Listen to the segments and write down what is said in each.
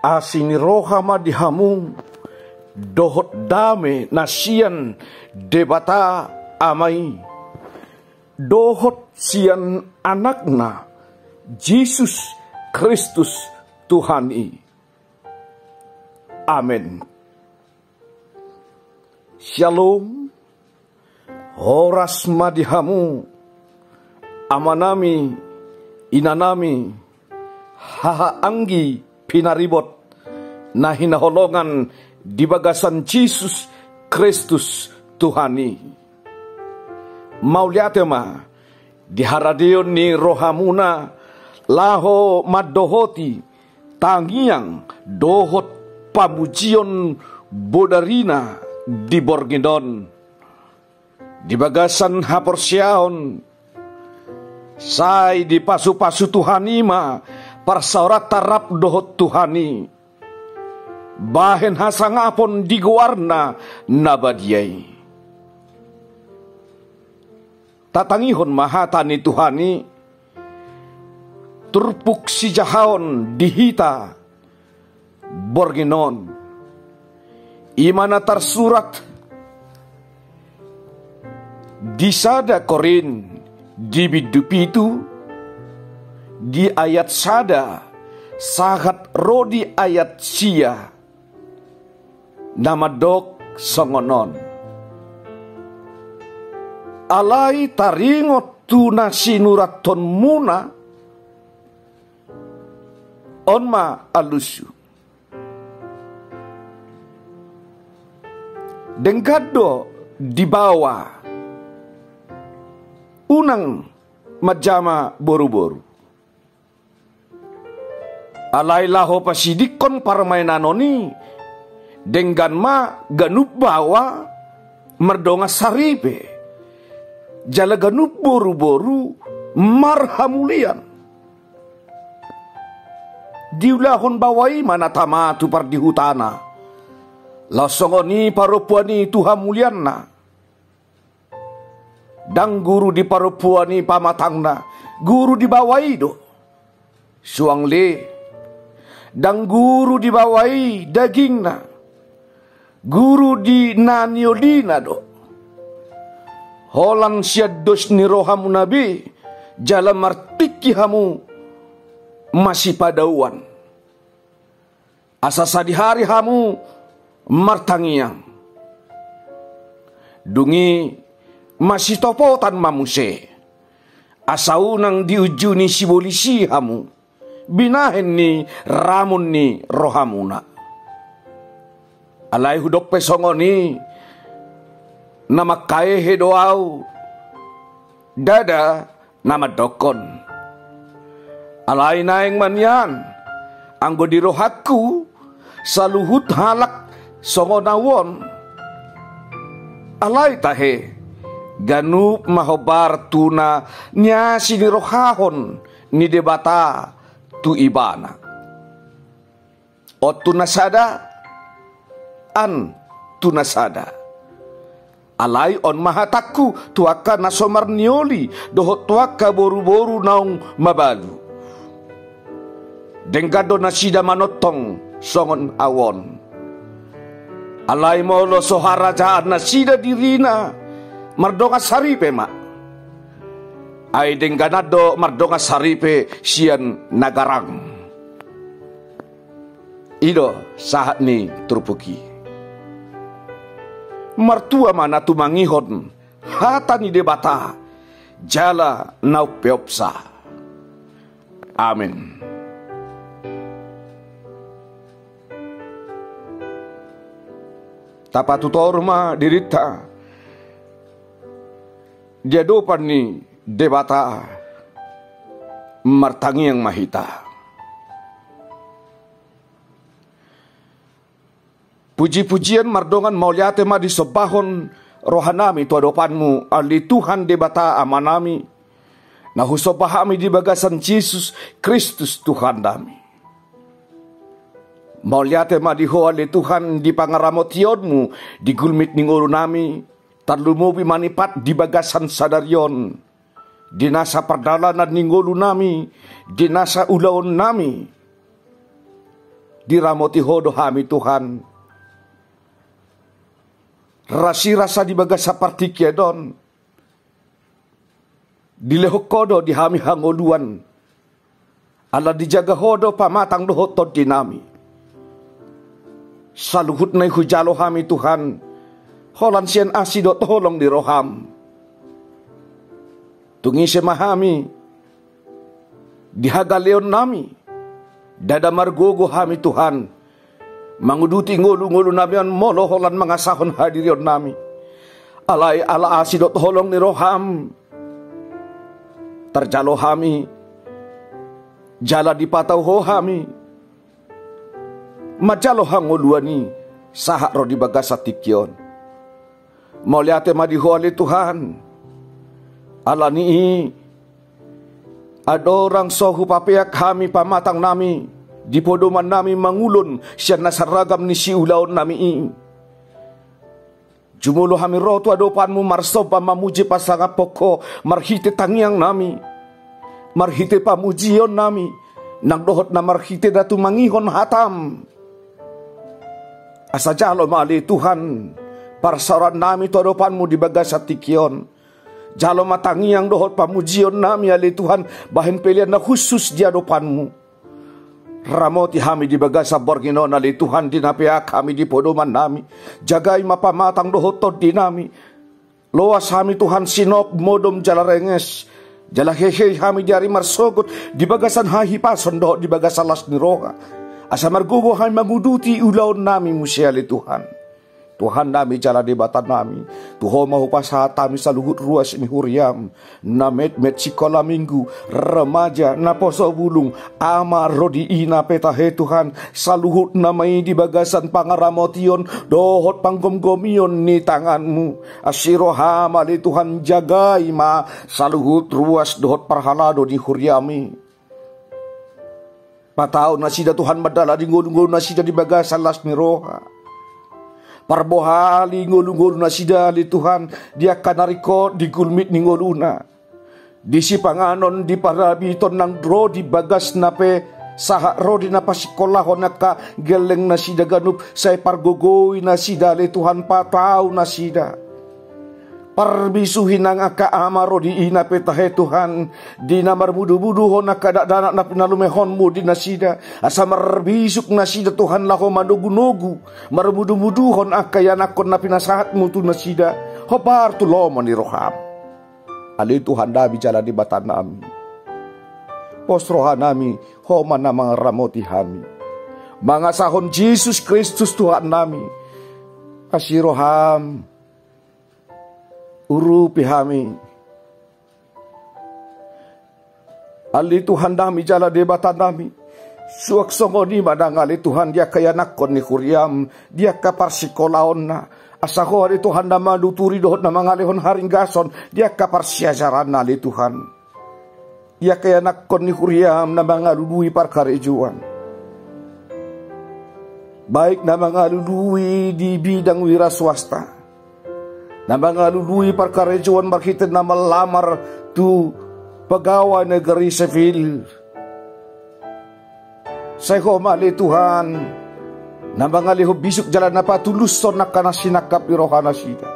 Asini rohama dihamung dohot dame nasian debata amai dohot sian anakna Yesus Kristus Tuhani. Amin. Shalom. Horas madihamu amanami inanami haha anggi pinaribot na hinaholongan di bagasan Jesus Kristus Tuhani. Mauliatema di haradion ni rohamuna laho madohoti tangiang dohot pamujion bodarina di Borgidon di bagasan haporsiaon sai di pasu-pasu Tuhanima parsaurat tarap dohot Tuhani bahen hasangapon di guarna nabadiai tatangihon mahatani Tuhani turpuk si jahaon dihita Borginon imana tersurat di sada Korin di bidupitu di ayat sada sahat rodi ayat sia nama dok songonon alai taringot tunasi nuraton muna onma alusu dengkado di bawah unang majama boru-boru alai laho pasidikon parmainanoni denggan ma ganup bawa merdonga saripe jala ganup boru-boru marhamulian diulahon bawai mana tamatu par di hutana lasongoni paropuani tuhamulianna dang guru di paropuani pamatangna guru di bawai do suangle dan guru dibawai dagingna guru di naniolina do holan siados ni rohamu nabi jalan martiki hamu masih padauan asasa di hari hamu martangiang dungi masih topotan mamuse asaunang diujuni si bolisi hamu binahen ni ramun ni rohamuna alai hudok pesongoni nama kae hedoau dada nama dokon alai naeng manyan anggo di rohaku saluhut halak songonawon alai tahe ganup mahobar tuna nyasi ni rohahon ni debata tu ibana o tunasada an tunasada alai on mahataku tuaka nasomar nioli dohot tuaka boru-boru naung mabalu denggado nasida manotong songon awon alai molo soharajaan nasida dirina mardonga saripe mak ay dengganado mardonga saripe sian nagarang ido sahat ni turpuki Martua mana tu mangihon, hatani debata, jala nau peopsa. Amin. Tapatutor ma dirita, jadopan ni debata, martangi yang mahita. Puji-pujian mardongan mauliate ma disobahon rohanami tu adopanmu ali Tuhan debata amanami. Nahusobahami di bagasan Yesus Kristus Tuhan dami. Mauliate ma diho ali Tuhan di pangaramotionmu di gulmit ningulu nami. Tarlumubi manipat di bagasan sadarion. Di nasa perdalanan ningulu nami. Di nasa ulaon nami. Di ramoti hodo hami Tuhan. Rasi-rasa di bagasa partikedon. Di lehokodo di hami hangoluan. Ala dijaga hodo pamatang dohotot dinami. Saluhut na hujalo hami Tuhan. Holan sian asidot holong di roham. Tungi semahami. Di hagaleon nami. Dada margogo hami Tuhan. Manguduti ngulu-ngulu nami an molo holan mangasahon hadirion nami. Alay ala asidot holong ni roham. Terjalo hami. Jala dipatau ho hami. Majalo hanguluani. Sahak ro di bagasa tikyon. Mauliate madiho ali Tuhan. Ala ni. Adorang sohu papeak kami pamatang nami. Di podoman nami mangulun siya nasaragam ni si ulaon nami. Jumulo hami roto adopanmu marsoba mamuji pasanga poko marhite tangiang nami. Marhite pamujion nami. Nagdohot na marhite datu mangihon hatam. Asa jalo mali Tuhan. Parsaran nami to adopanmu di bagasa tikyon. Jalo matangiang dohot pamujion nami ali Tuhan. Bahin pilihan na khusus di adopanmu. Ramoti hami di bagasa borgino nali Tuhan dinapiak kami di podoman nami. Jagai mapamatang dohotot di nami. Loas hami Tuhan sinop modom jalarenges. Jalahehe hami di ari marsogot. Di bagasan hahipason dohot di bagasa las niroga. Asa margugo hami maguduti ulaon nami musiali Tuhan. Tuhan nami jala debatan nami. Tuho mahupasa tami saluhut ruas ini huriam. Na met sikola minggu. Remaja na poso bulung. Ama rodi ina petahe Tuhan. Saluhut namai di bagasan pangaramotion. Dohot panggom-gomion ni tanganmu. Asiroha mali Tuhan jagai ma. Saluhut ruas dohot parhalado di huriami. Patao nasida Tuhan madala di ngulu-ngulu nasida di bagasan las niroha. Parbohali ngulu-ngulu na sidali Tuhan. Dia kanariko di gulmit ni nguluna. Di sipanganon di parabiton ng dro di bagas na pe. Saha rodi na pasikolahon na ka geleng na sida ganup. Say pargogoy na sidali Tuhan pataw na sida. Parbisuhin ang akaama rodi ina petahe Tuhan. Di na marbudu-buduhon na kadadanak na pinalumehon mo di na sida. Asa marbisuk na sida Tuhan lako manugu-nugu. Marbudu-buduhon akayanakon na pinasahat mo tu na sida. Hopar tulomon ni roham. Ali Tuhan dabi jala di batan nami. Posrohan nami. Homa na mga ramoti hami. Mga sahon Jesus Kristus Tuhan nami. Asiroham. Urupi hami. Ali Tuhan nami jala debatan nami. Suak songo ni madangali Tuhan dia kaya nakon ni kuriam. Dia kaparsikolaon na. Asaho ali Tuhan na maluturi dohot na mangalihon haringgason. Dia kaparsiajaran na ali Tuhan. Dia kaya nakon ni kuriam na mangalului parkarejuan. Baik na mangalului di bidang wira swasta. Na mga lului parkarejuan markita na malamar tu pegawai negeri sivil. Saya mali Tuhan. Na mga liho bisuk jalan na patuluson na kanasinakap irohana sida.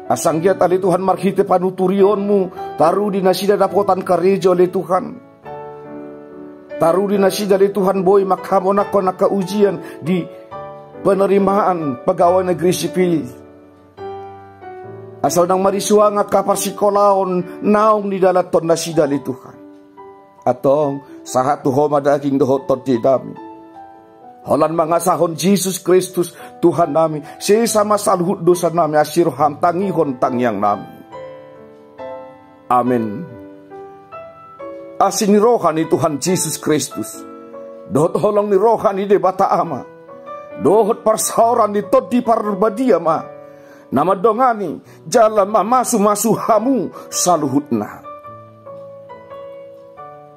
Asanggiat ali Tuhan markita panuturionmu. Taru di nasida dapotan karejo ali Tuhan. Taru di nasida ali Tuhan boy makhamon ako nakaujian di penerimaan pegawai negeri sipil. Asal nang marisua nga kaparsikolaon naong ni dalaton na sidali Tuhan. Atong sahat tuho madaging dohoton ti dami. Holan mga sahon Jesus Kristus Tuhan nami. Siya sama saluhut dosa nami asiroham tangihon tangyang nami. Amen. Asin ni rohan ni Tuhan Jesus Kristus. Dohot holong ni rohan ni debata ama. Dohot parsauran ni todi parbadia ma. Nama dongani jalan masu hamu saluhutna.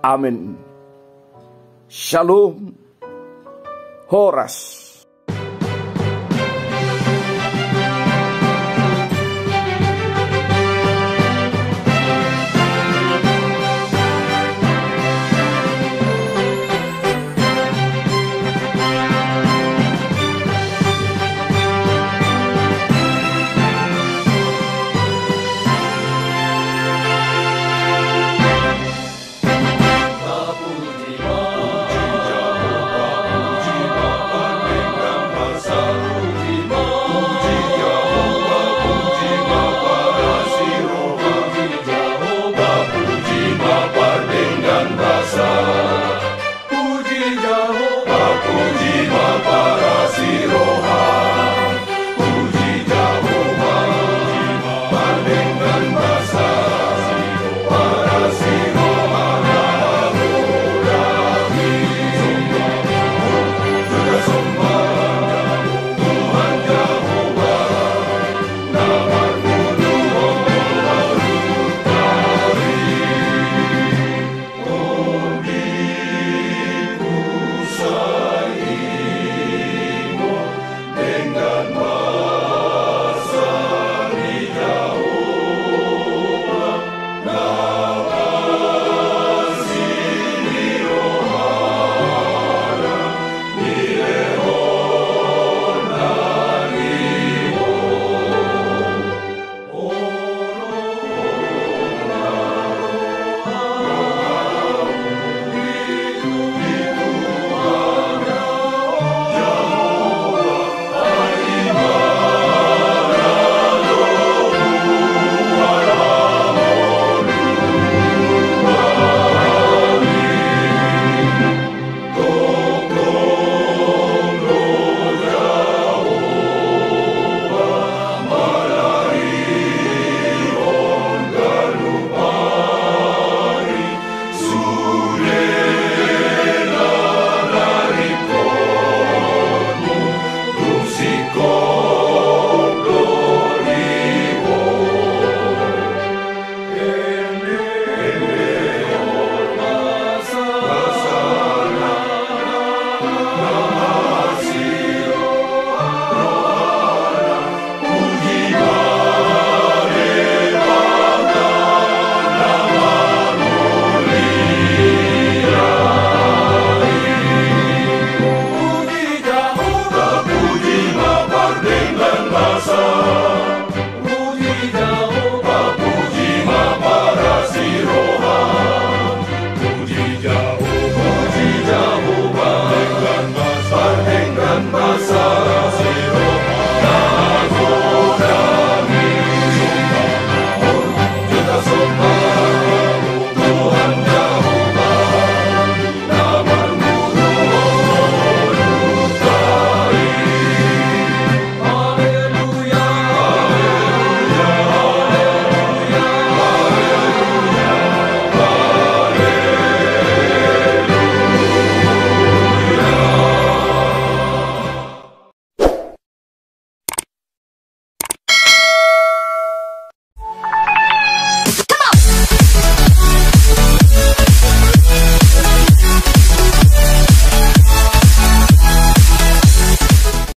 Amin. Shalom. Horas.